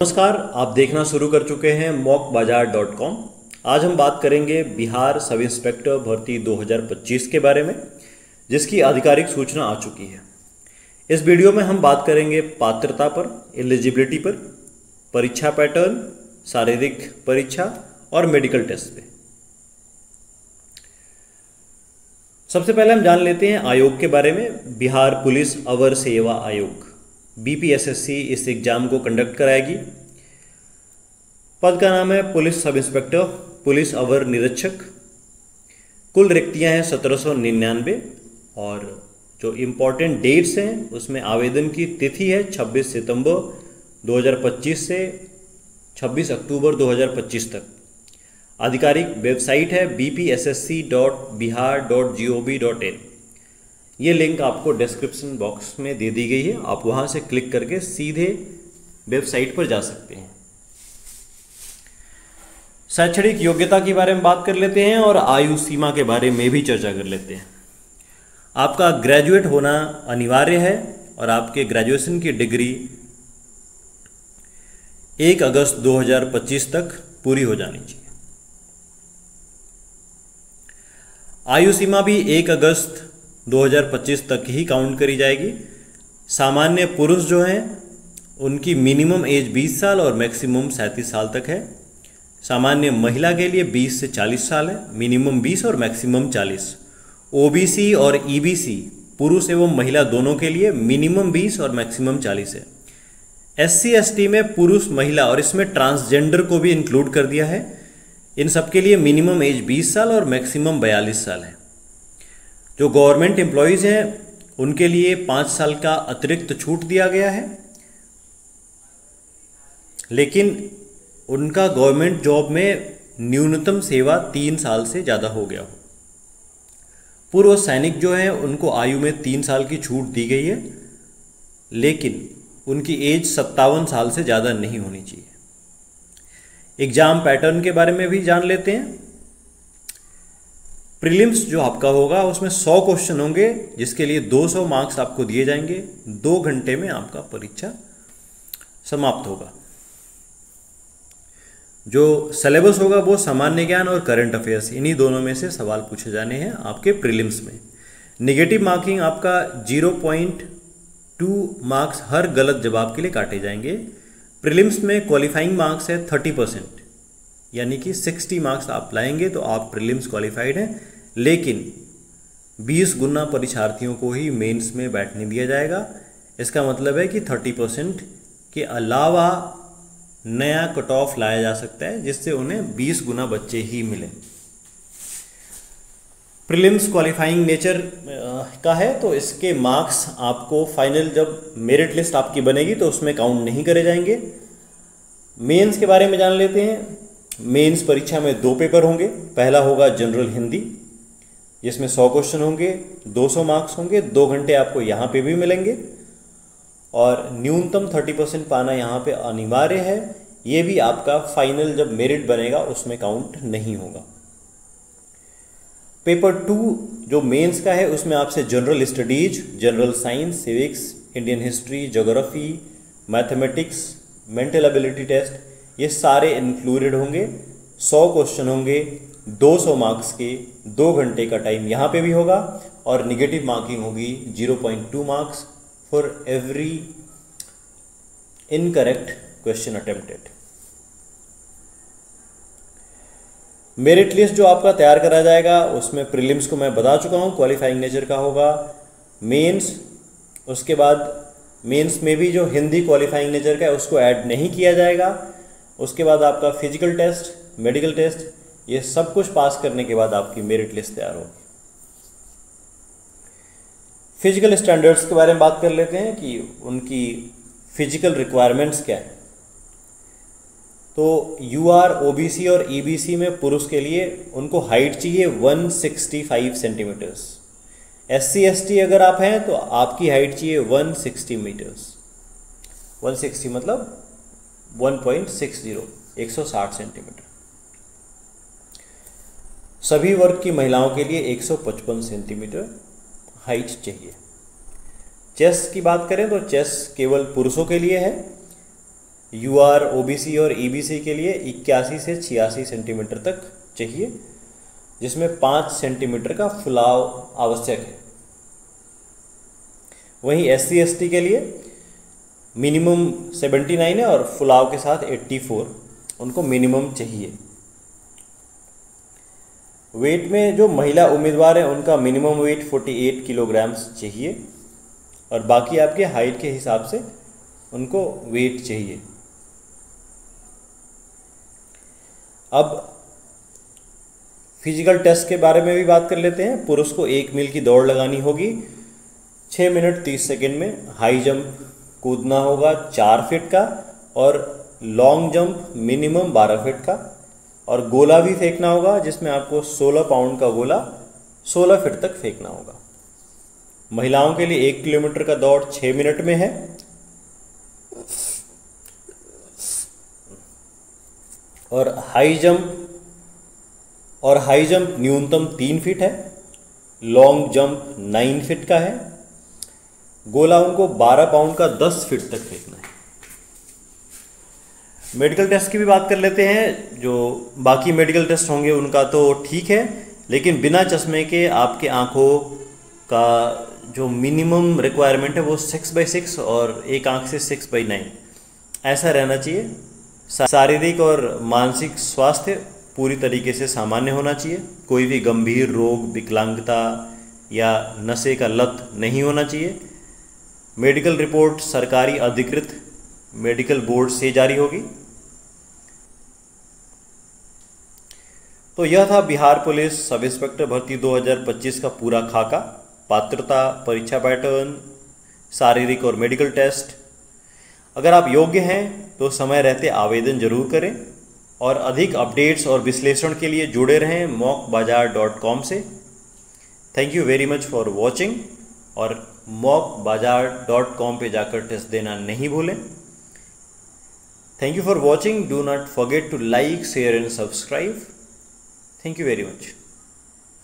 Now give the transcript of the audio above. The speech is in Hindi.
नमस्कार, आप देखना शुरू कर चुके हैं mockbazaar.com। आज हम बात करेंगे बिहार सब इंस्पेक्टर भर्ती 2025 के बारे में, जिसकी आधिकारिक सूचना आ चुकी है। इस वीडियो में हम बात करेंगे पात्रता पर, एलिजिबिलिटी पर, परीक्षा पैटर्न, शारीरिक परीक्षा और मेडिकल टेस्ट पे। सबसे पहले हम जान लेते हैं आयोग के बारे में। बिहार पुलिस अवर सेवा आयोग BPSSC इस एग्जाम को कंडक्ट कराएगी। पद का नाम है पुलिस सब इंस्पेक्टर, पुलिस अवर निरीक्षक। कुल रिक्तियां हैं 1799 और जो इम्पोर्टेंट डेट्स हैं उसमें आवेदन की तिथि है 26 सितंबर 2025 से 26 अक्टूबर 2025 तक। आधिकारिक वेबसाइट है bpssc.bihar.gov.in। ये लिंक आपको डिस्क्रिप्शन बॉक्स में दे दी गई है, आप वहाँ से क्लिक करके सीधे वेबसाइट पर जा सकते हैं। शैक्षणिक योग्यता के बारे में बात कर लेते हैं और आयु सीमा के बारे में भी चर्चा कर लेते हैं। आपका ग्रेजुएट होना अनिवार्य है और आपके ग्रेजुएशन की डिग्री 1 अगस्त 2025 तक पूरी हो जानी चाहिए। आयु सीमा भी 1 अगस्त 2025 तक ही काउंट करी जाएगी। सामान्य पुरुष जो हैं उनकी मिनिमम एज 20 साल और मैक्सिमम 37 साल तक है। सामान्य महिला के लिए 20 से 40 साल है, मिनिमम 20 और मैक्सिमम 40। OBC और EBC पुरुष एवं महिला दोनों के लिए मिनिमम 20 और मैक्सिमम 40 है। SC ST में पुरुष महिला और इसमें ट्रांसजेंडर को भी इंक्लूड कर दिया है। इन सबके लिए मिनिमम एज 20 साल और मैक्सिमम 42 साल है। जो गवर्नमेंट एम्प्लॉयज़ हैं उनके लिए 5 साल का अतिरिक्त छूट दिया गया है, लेकिन उनका गवर्नमेंट जॉब में न्यूनतम सेवा 3 साल से ज़्यादा हो गया हो। पूर्व सैनिक जो हैं उनको आयु में 3 साल की छूट दी गई है, लेकिन उनकी एज 57 साल से ज़्यादा नहीं होनी चाहिए। एग्ज़ाम पैटर्न के बारे में भी जान लेते हैं। प्रीलिम्स जो आपका होगा उसमें 100 क्वेश्चन होंगे, जिसके लिए 200 मार्क्स आपको दिए जाएंगे। 2 घंटे में आपका परीक्षा समाप्त होगा। जो सिलेबस होगा वो सामान्य ज्ञान और करंट अफेयर्स, इन्हीं दोनों में से सवाल पूछे जाने हैं आपके प्रीलिम्स में। नेगेटिव मार्किंग आपका 0.2 मार्क्स हर गलत जवाब के लिए काटे जाएंगे। प्रीलिम्स में क्वालिफाइंग मार्क्स है 30%, यानी कि 60 मार्क्स आप लाएंगे तो आप प्रीलिम्स क्वालिफाइड हैं, लेकिन 20 गुना परीक्षार्थियों को ही मेंस में बैठने दिया जाएगा। इसका मतलब है कि 30% के अलावा नया कट ऑफ लाया जा सकता है, जिससे उन्हें 20 गुना बच्चे ही मिले। प्रीलिम्स क्वालिफाइंग नेचर का है, तो इसके मार्क्स आपको फाइनल जब मेरिट लिस्ट आपकी बनेगी तो उसमें काउंट नहीं करे जाएंगे। मेंस के बारे में जान लेते हैं। मेंस परीक्षा में 2 पेपर होंगे। पहला होगा जनरल हिंदी, जिसमें 100 क्वेश्चन होंगे, 200 मार्क्स होंगे, 2 घंटे आपको यहाँ पे भी मिलेंगे और न्यूनतम 30% पाना यहाँ पे अनिवार्य है। ये भी आपका फाइनल जब मेरिट बनेगा उसमें काउंट नहीं होगा। पेपर 2 जो मेंस का है उसमें आपसे general studies, general science, civics, Indian history, geography, mathematics, mental ability test, ये सारे इंक्लूडेड होंगे। 100 क्वेश्चन होंगे, 200 मार्क्स के, 2 घंटे का टाइम यहाँ पे भी होगा और निगेटिव मार्किंग होगी 0.2 marks for every incorrect question attempted. Merit list जो आपका तैयार करा जाएगा उसमें प्रीलिम्स को मैं बता चुका हूँ, क्वालिफाइंग नेचर का होगा। मेंस, उसके बाद मेंस में भी जो हिंदी क्वालिफाइंग नेचर का है उसको ऐड नहीं किया जाएगा। उसके बाद आपका फिजिकल टेस्ट, मेडिकल टेस्ट, ये सब कुछ पास करने के बाद आपकी मेरिट लिस्ट तैयार होगी। फिजिकल स्टैंडर्ड्स के बारे में बात कर लेते हैं कि उनकी फिजिकल रिक्वायरमेंट्स क्या है। तो UR, OBC और EBC में पुरुष के लिए उनको हाइट चाहिए 165 सेंटीमीटर्स। SC ST अगर आप हैं तो आपकी हाइट चाहिए 160 मीटर्स। 160 मतलब 1.60, 160 सेंटीमीटर। सभी वर्ग की महिलाओं के लिए 155 सेंटीमीटर हाइट चाहिए। चेस की बात करें तो चेस केवल पुरुषों के लिए है। यूआर, ओबीसी और ईबीसी के लिए 81 से 86 सेंटीमीटर तक चाहिए, जिसमें 5 सेंटीमीटर का फुलाव आवश्यक है। वहीं एससी एसटी के लिए मिनिमम 79 है और फुलाव के साथ 84 उनको मिनिमम चाहिए। वेट में जो महिला उम्मीदवार हैं उनका मिनिमम वेट 48 किलोग्राम्स चाहिए और बाकी आपके हाइट के हिसाब से उनको वेट चाहिए। अब फिजिकल टेस्ट के बारे में भी बात कर लेते हैं। पुरुष को 1 मील की दौड़ लगानी होगी 6 मिनट 30 सेकेंड में। हाई जंप कूदना होगा 4 फीट का और लॉन्ग जंप मिनिमम 12 फीट का, और गोला भी फेंकना होगा जिसमें आपको 16 पाउंड का गोला 16 फीट तक फेंकना होगा। महिलाओं के लिए 1 किलोमीटर का दौड़ 6 मिनट में है और हाई जंप न्यूनतम 3 फीट है, लॉन्ग जंप 9 फीट का है। गोला उनको 12 पाउंड का 10 फीट तक फेंकना है। मेडिकल टेस्ट की भी बात कर लेते हैं। जो बाकी मेडिकल टेस्ट होंगे उनका तो ठीक है, लेकिन बिना चश्मे के आपके आंखों का जो मिनिमम रिक्वायरमेंट है वो 6/6 और एक आंख से 6/9 ऐसा रहना चाहिए। शारीरिक और मानसिक स्वास्थ्य पूरी तरीके से सामान्य होना चाहिए। कोई भी गंभीर रोग, विकलांगता या नशे का लत नहीं होना चाहिए। मेडिकल रिपोर्ट सरकारी अधिकृत मेडिकल बोर्ड से जारी होगी। तो यह था बिहार पुलिस सब इंस्पेक्टर भर्ती 2025 का पूरा खाका। पात्रता, परीक्षा पैटर्न, शारीरिक और मेडिकल टेस्ट। अगर आप योग्य हैं तो समय रहते आवेदन जरूर करें और अधिक अपडेट्स और विश्लेषण के लिए जुड़े रहें mockbazaar.com से। Thank you very much for watching और mockbazaar.com पे जाकर टेस्ट देना नहीं भूलें। Thank you for watching. Do not forget to like, share and subscribe. Thank you very much.